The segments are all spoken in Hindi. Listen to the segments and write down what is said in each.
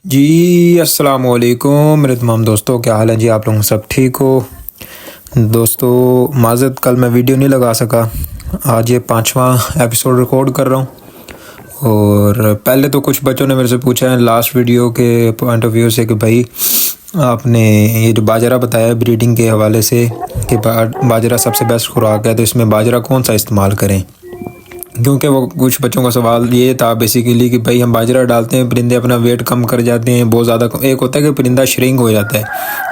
जी अस्सलाम वालेकुम मेरे तमाम दोस्तों, क्या हाल है जी। आप लोग सब ठीक हो? दोस्तों माज़रत, कल मैं वीडियो नहीं लगा सका। आज ये 5वां एपिसोड रिकॉर्ड कर रहा हूँ। और पहले तो कुछ बच्चों ने मेरे से पूछा है लास्ट वीडियो के पॉइंट ऑफ व्यू से कि भाई आपने ये जो बाजरा बताया है ब्रीडिंग के हवाले से कि बाजरा सबसे बेस्ट खुराक है, तो इसमें बाजरा कौन सा इस्तेमाल करें। क्योंकि वो कुछ बच्चों का सवाल ये था बेसिकली कि भाई हम बाजरा डालते हैं, परिंदे अपना वेट कम कर जाते हैं बहुत ज़्यादा। एक होता है कि परिंदा श्रिंक हो जाता है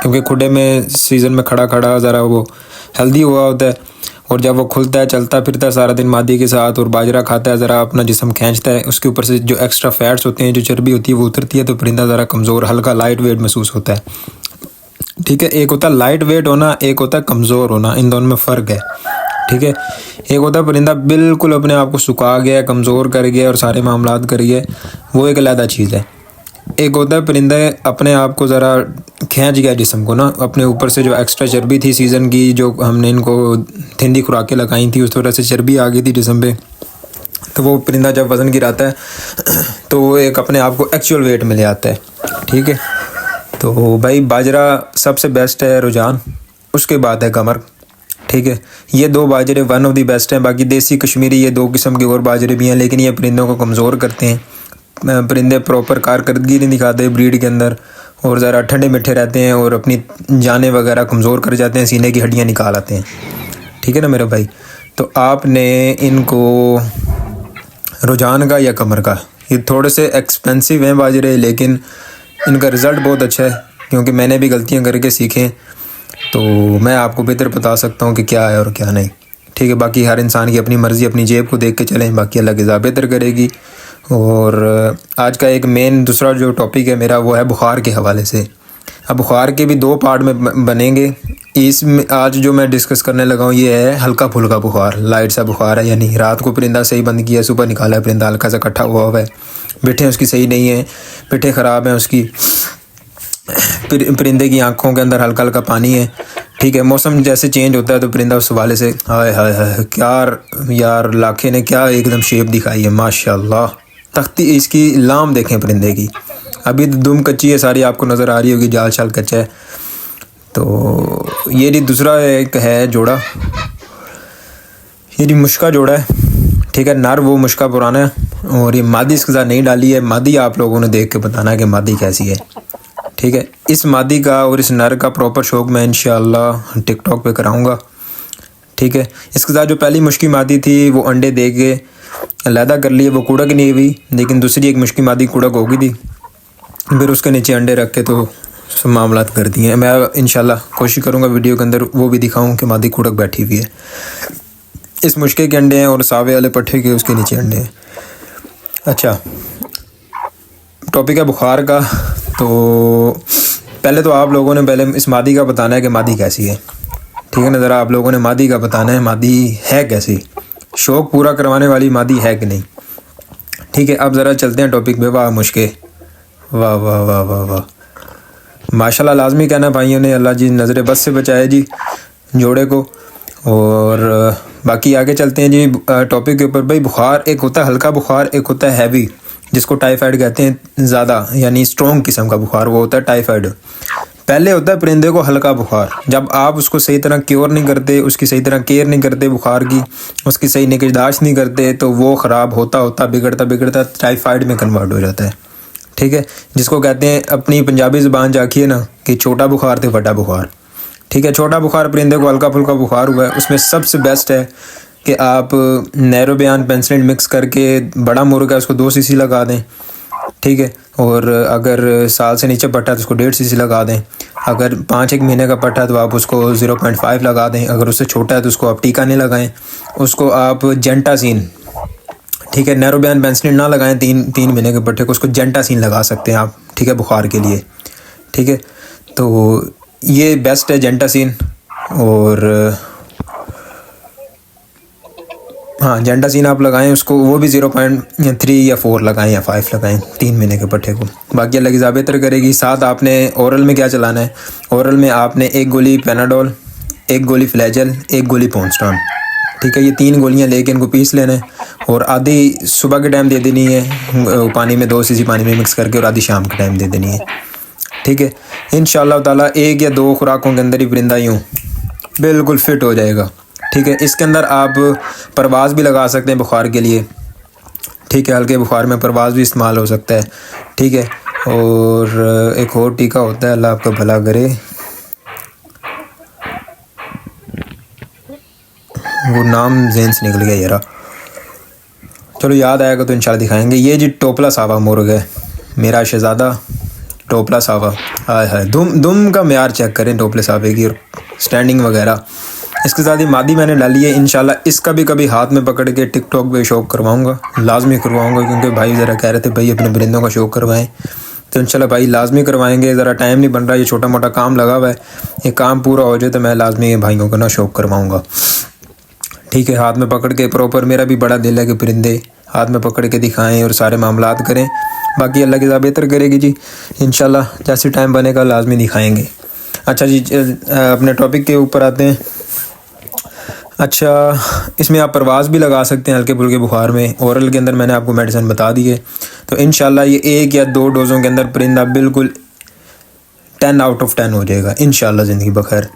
क्योंकि खुडे में सीज़न में खड़ा खड़ा ज़रा वो हेल्दी हुआ होता है, और जब वो खुलता है चलता फिरता है सारा दिन मादी के साथ और बाजरा खाता है, ज़रा अपना जिस्म खींचता है, उसके ऊपर से जो एक्स्ट्रा फैट्स होते हैं, जो चर्बी होती है वो उतरती है, तो परिंदा ज़रा कमज़ोर हल्का लाइट वेट महसूस होता है। ठीक है, एक होता है लाइट वेट होना, एक होता है कमज़ोर होना, इन दोनों में फ़र्क है। ठीक है, एक होता है परिंदा बिल्कुल अपने आप को सुखा गया, कमज़ोर कर गया और सारे मामलात कर गया, वो एक अलग चीज़ है। एक होता है परिंदा अपने आप को ज़रा खींच गया जिस्म को ना, अपने ऊपर से जो एक्स्ट्रा चर्बी थी सीज़न की, जो हमने इनको थिंदी खुराकें लगाई थी, उस वजह से चर्बी आ गई थी जिस्म पे, तो वो परिंदा जब वज़न गिराता है तो वो एक अपने आप को एक्चुअल वेट में ले आता है। ठीक है, तो भाई बाजरा सबसे बेस्ट है रुझान, उसके बाद है कमर। ठीक है, ये दो बाजरे वन ऑफ दी बेस्ट हैं। बाकी देसी कश्मीरी ये दो किस्म के और बाजरे भी हैं, लेकिन ये परिंदों को कमज़ोर करते हैं। परिंदे प्रॉपर कारकर्दगी नहीं दिखाते ब्रीड के अंदर, और ज़रा ठंडे मिठे रहते हैं और अपनी जानें वगैरह कमज़ोर कर जाते हैं, सीने की हड्डियाँ निकाल आते हैं। ठीक है ना मेरे भाई, तो आपने इनको रुझान का या कमर का, ये थोड़े से एक्सपेंसिव हैं बाजरे, लेकिन इनका रिज़ल्ट बहुत अच्छा है क्योंकि मैंने भी गलतियाँ करके सीखे, तो मैं आपको बेहतर बता सकता हूँ कि क्या है और क्या नहीं। ठीक है, बाकी हर इंसान की अपनी मर्ज़ी, अपनी जेब को देख के चलें, बाकी अल्लाह की ज़ा बेहतर करेगी। और आज का एक मेन दूसरा जो टॉपिक है मेरा वो है बुखार के हवाले से। अब बुखार के भी दो पार्ट में बनेंगे। इसमें आज जो मैं डिस्कस करने लगा हूँ ये है हल्का फुल्का बुखार, लाइट सा बुखार है, यानी रात को परिंदा सही बंद किया, सुबह निकाला है परिंदा हल्का सा इकट्ठा हुआ है, पिठें उसकी सही नहीं है, पिठें ख़राब हैं उसकी, परिंदे की आंखों के अंदर हल्का हल्का पानी है। ठीक है, मौसम जैसे चेंज होता है तो परिंदा उस हवाले से हाय हाय हाय क्या यार, लाखे ने क्या एकदम शेप दिखाई है माशाल्लाह। तख्ती इसकी लाम देखें परिंदे की, अभी तो दुम कच्ची है सारी, आपको नज़र आ रही होगी, जाल शाल कच्चा है। तो ये जी दूसरा एक है जोड़ा, ये जी मुश्का जोड़ा है। ठीक है, नर वो मुश्का पुराना है, और ये मादी इसके साथ नहीं डाली है। मादी आप लोगों ने देख के बताना कि मादी कैसी है। ठीक है, इस मादी का और इस नर का प्रॉपर शौक मैं इंशाल्लाह टिकटॉक पे कराऊंगा। ठीक है, इसके साथ जो पहली मुश्की मादी थी वो अंडे दे के अलहदा कर लिए, वो कूड़क नहीं हुई, लेकिन दूसरी एक मुश्की मादी कूड़क हो गई थी, फिर उसके नीचे अंडे रख के तो सब मामलात कर दिए। मैं इंशाल्लाह कोशिश करूँगा वीडियो के अंदर वो भी दिखाऊँ कि मादी कूड़क बैठी हुई है। इस मुश्के के अंडे हैं और सावे वाले पट्टे के उसके नीचे अंडे हैं। अच्छा, टॉपिक है बुखार का। तो पहले तो आप लोगों ने पहले इस मादी का बताना है कि मादी कैसी है। ठीक है ना, ज़रा आप लोगों ने मादी का बताना है, मादी है कैसी, शौक़ पूरा करवाने वाली मादी है कि नहीं। ठीक है, अब ज़रा चलते हैं टॉपिक पे। वाह मुश्के, वाह वाह वाह वाह वाह, माशाल्लाह लाजमी कहना भाइयों ने, अल्लाह जी नज़र बस से बचाए जी जोड़े को। और बाकी आगे चलते हैं जी टॉपिक के ऊपर। भाई बुखार एक होता है हल्का बुखार, एक होता है हैवी, जिसको टाइफाइड कहते हैं, ज़्यादा यानी स्ट्रॉन्ग किस्म का बुखार, वो होता है टाइफाइड। पहले होता है परिंदे को हल्का बुखार, जब आप उसको सही तरह क्योर नहीं करते, उसकी सही तरह केयर नहीं करते बुखार की, उसकी सही निगहदाश्त नहीं करते, तो वो ख़राब होता होता बिगड़ता बिगड़ता टाइफाइड में कन्वर्ट हो जाता है। ठीक है, जिसको कहते हैं अपनी पंजाबी ज़ुबान जाखिए ना कि छोटा बुखार तो बड़ा बुखार। ठीक है, छोटा बुखार परिंदे को हल्का फुल्का बुखार हुआ है, उसमें सबसे बेस्ट है कि आप नैरोबियान पेंसिलिन मिक्स करके, बड़ा मुर्गा उसको 2 सीसी लगा दें। ठीक है, और अगर साल से नीचे पट्टा है तो उसको 1.5 सीसी लगा दें। अगर 5-1 महीने का पट्टा है तो आप उसको 0.5 लगा दें। अगर उससे छोटा है तो उसको आप टीका नहीं लगाएं, उसको आप जेंटासिन, ठीक है, नैरोबियान पेंसिलिन ना लगाएं 3 महीने के पट्टे को, उसको जेंटासिन लगा सकते हैं आप। ठीक है, बुखार के लिए। ठीक है, तो ये बेस्ट है जेंटासिन। और हाँ, जेंटासिन आप लगाएं उसको, वो भी 0.3 या 4 लगाएं या 5 लगाएं 3 महीने के पट्टे को, बाकी अल्लाह की ज़ा बेहतर करेगी। साथ आपने औरल में क्या चलाना है, औरल में आपने 1 गोली पैनाडोल, 1 गोली फ्लैजल, 1 गोली पोन्स्टान। ठीक है। ये 3 गोलियां लेके इनको पीस लेना है और आधी सुबह के टाइम दे देनी है पानी में, 2 सीसी पानी में मिक्स करके, और आधी शाम के टाइम दे देनी है, ठीक है। इंशाअल्लाह ताला 1 या 2 खुराकों के अंदर ही परिंदा यूँ बिल्कुल फिट हो जाएगा, ठीक है। इसके अंदर आप परवाज़ भी लगा सकते हैं बुखार के लिए, ठीक है। हल्के बुखार में परवाज़ भी इस्तेमाल हो सकता है, ठीक है। और एक और टीका होता है, अल्लाह आपका भला करे, वो नाम ज़हन से निकल गया यार, चलो याद आएगा तो इंशाल्लाह दिखाएंगे। ये जी टोपला सावा मुर्ग है, मेरा शहज़ादा टोपला सावा। हाय हाय, दुम का म्यार चेक करें टोपले सावे की और स्टैंडिंग वगैरह। इसके साथ ही मादी मैंने डाली है, इंशाल्लाह इसका भी कभी हाथ में पकड़ के टिकटॉक पे शौक करवाऊँगा, लाजमी करवाऊँगा, क्योंकि भाई ज़रा कह रहे थे भाई अपने परिंदों का शौक करवाएं, तो इंशाल्लाह भाई लाजमी करवाएंगे। ज़रा टाइम नहीं बन रहा, ये छोटा मोटा काम लगा हुआ है, ये काम पूरा हो जाए तो मैं लाजमी भाइयों को ना शौक करवाऊँगा, ठीक है। हाथ में पकड़ के प्रॉपर, मेरा भी बड़ा दिल है कि परिंदे हाथ में पकड़ के दिखाएं और सारे मामलात करें। बाकी अल्लाह की ज़रा बेहतर करेगी जी, इंशाल्लाह जैसे टाइम बनेगा लाजमी दिखाएंगे। अच्छा जी, अपने टॉपिक के ऊपर आते हैं। अच्छा, इसमें आप परवाज़ भी लगा सकते हैं हल्के फुल्के बुखार में, ओरल के अंदर मैंने आपको मेडिसिन बता दी है। तो इंशाल्लाह ये 1 या 2 डोज़ों के अंदर परिंदा बिल्कुल 10 आउट ऑफ 10 हो जाएगा इंशाल्लाह, ज़िंदगी बखैर,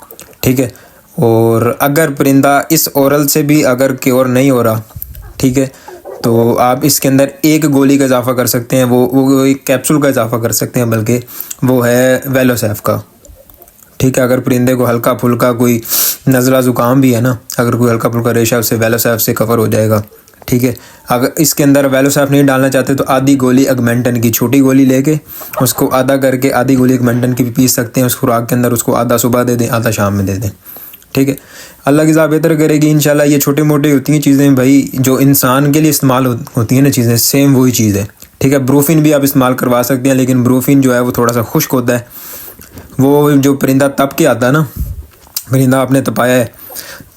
ठीक है। और अगर परिंदा इस ओरल से भी अगर क्योर नहीं हो रहा, ठीक है, तो आप इसके अंदर 1 गोली का इजाफ़ा कर सकते हैं, वो एक कैप्सूल का इजाफ़ा कर सकते हैं, बल्कि वो है वेलोसैफ का, ठीक है। अगर परिंदे को हल्का फुल्का कोई नज़ला ज़ुकाम भी है ना, अगर कोई हल्का फुल्का रेशा उससे वेलोसैफ से कवर हो जाएगा, ठीक है। अगर इसके अंदर वेलोसैफ नहीं डालना चाहते तो आधी गोली अगमेंटन की, छोटी गोली लेके उसको आधा करके आधी गोली अगमेंटन की भी पीस सकते हैं उस खुराक के अंदर, उसको आधा सुबह दे दें, आधा शाम में दे दें, ठीक है। अल्लाह की ज़ात बेहतर करेगी इंशाल्लाह। ये छोटी मोटी होती हैं चीज़ें भाई, जो इंसान के लिए इस्तेमाल होती हैं ना चीज़ें, सेम वही चीज़ है, ठीक है। ब्रूफिन भी आप इस्तेमाल करवा सकते हैं, लेकिन ब्रूफिन जो है वो थोड़ा सा खुश्क होता है, वो जो परिंदा तप के आता है ना, परिंदा आपने तपाया है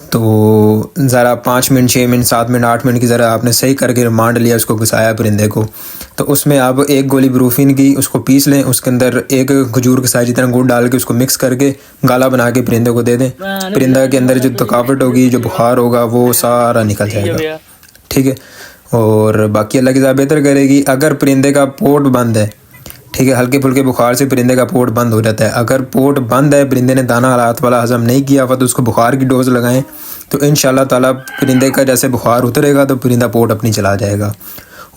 तो ज़रा 5 मिनट 6 मिनट 7 मिनट 8 मिनट की ज़रा आपने सही करके मांड लिया, उसको घुसाया परिंदे को, तो उसमें आप 1 गोली ब्रूफिन की उसको पीस लें, उसके अंदर 1 खजूर के साइज जितना गुड़ डाल के उसको मिक्स करके गाला बना के परिंदे को दे दें। परिंदा के अंदर जो थकावट होगी, जो बुखार होगा, वो सारा निकल जाएगा, ठीक है। और बाकी अल्लाह की ज़ात बेहतर करेगी। अगर परिंदे का पोट बंद है, ठीक है, हल्के फुल्के बुखार से परिंदे का पोट बंद हो जाता है, अगर पोट बंद है, परिंदे ने दाना रात वाला हज़म नहीं किया हुआ, तो उसको बुखार की डोज़ लगाएं, तो इंशाल्लाह ताला परिंदे का जैसे बुखार उतरेगा तो परिंदा पोट अपनी चला जाएगा।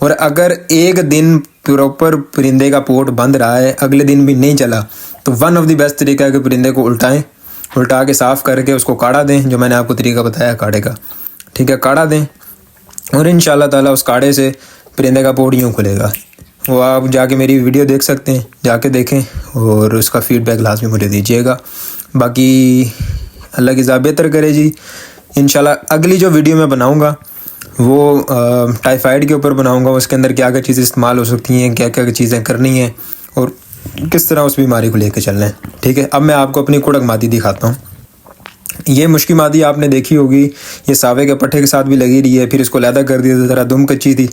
और अगर 1 दिन प्रॉपर परिंदे का पोट बंद रहा है, अगले दिन भी नहीं चला, तो वन ऑफ द बेस्ट तरीका है कि परिंदे को उल्टाएं, उल्टा के साफ़ करके उसको काढ़ा दें, जो मैंने आपको तरीका बताया काढ़े का, ठीक है, काढ़ा दें, और इंशाल्लाह ताला उस काढ़े से परिंदे का पोट यूँ खुलेगा। वो आप जाके मेरी वीडियो देख सकते हैं, जाके देखें और उसका फ़ीडबैक लाजमी मुझे दीजिएगा। बाकी अल्लाह की ज़ात बेहतर करे जी। इंशाल्लाह अगली जो वीडियो मैं बनाऊंगा वो टाइफाइड के ऊपर बनाऊंगा, उसके अंदर क्या क्या चीज़ें इस्तेमाल हो सकती हैं, क्या क्या चीज़ें करनी हैं और किस तरह उस बीमारी को लेकर चलना है, ठीक है। अब मैं आपको अपनी कुड़क मादी दिखाता हूँ। ये मुश्किल मादी आपने देखी होगी, ये सावे के पट्टे के साथ भी लगी रही है, फिर इसको लैदा कर दिया, ज़रा दुम कच्ची थी,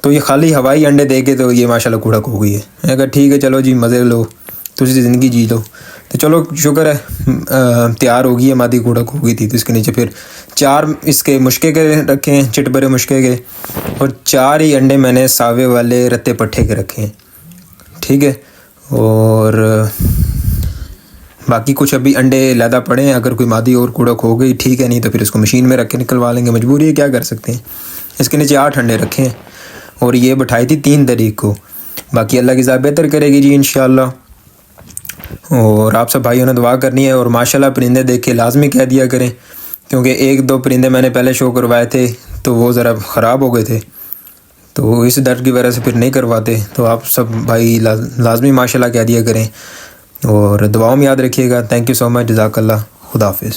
तो ये खाली हवाई अंडे दे के तो ये माशाल्लाह कुड़क हो गई है। मैं कहा ठीक है चलो जी, मज़े लो, तुझे ज़िंदगी जी लो, तो चलो शुक्र है तैयार होगी है, मादी कुड़क हो गई थी। तो इसके नीचे फिर 4 इसके मुश्के के रखे हैं, चिटबरे मुश्के के, और 4 ही अंडे मैंने सावे वाले रत्ते पट्टे के रखे हैं, ठीक है। और बाकी कुछ अभी अंडे लैदा पड़े हैं, अगर कोई मादी और कुड़क हो गई ठीक है, नहीं तो फिर इसको मशीन में रख के निकलवा लेंगे, मजबूरी है, क्या कर सकते हैं। इसके नीचे 8 अंडे रखे हैं और ये बैठाई थी 3 तारीख को। बाकी अल्लाह की ज़ात बेहतर करेगी जी इंशाअल्लाह। और आप सब भाइयों ने दुआ करनी है, और माशाल्लाह परिंदे देख के लाजमी कह दिया करें, क्योंकि 1-2 परिंदे मैंने पहले शो करवाए थे तो वो ज़रा ख़राब हो गए थे, तो इस डर की वजह से फिर नहीं करवाते। तो आप सब भाई लाजमी माशाल्लाह कह दिया करें और दुआओं में याद रखिएगा। थैंक यू सो मच, जज़ाकल्लाह, खुदा हाफिज़।